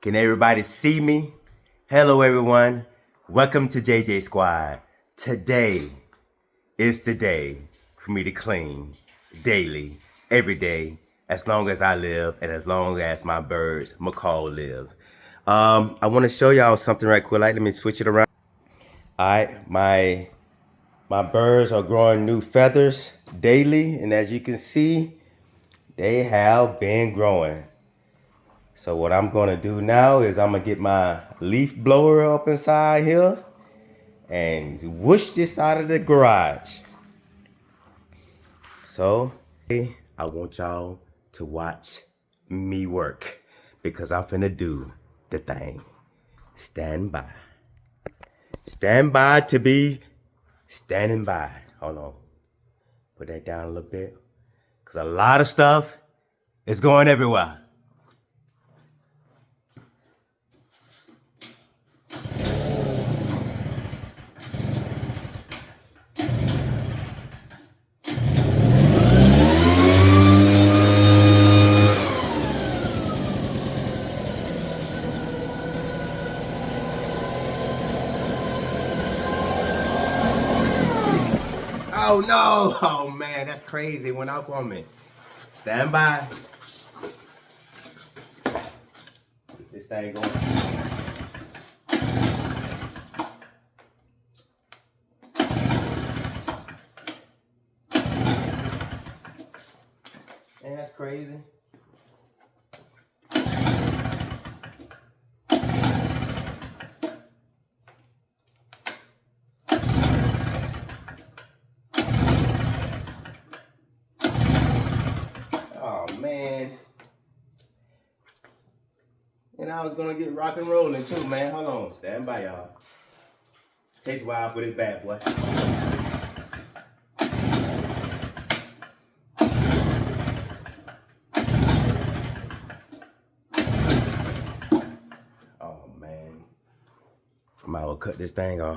Can everybody see me? Hello, everyone. Welcome to JJ Squad. Today is the day for me to clean daily, every day, as long as I live and as long as my birds, McCall, live. I want to show y'all something right quick. Let me switch it around. All right, my birds are growing new feathers daily, and as you can see, they have been growing. So what I'm gonna do now is I'm gonna get my leaf blower up inside here and whoosh this out of the garage. So I want y'all to watch me work because I'm finna do the thing. Stand by. Stand by to be standing by. Hold on. Put that down a little bit. Cause a lot of stuff is going everywhere. Oh no! Oh man, that's crazy. Went out on me. Stand by. Get this thing going. Man, that's crazy. Oh man. And I was gonna get rock and rolling too, man. Hold on, stand by, y'all. Takes a while for this bad boy. Oh man. I might as well cut this thing off.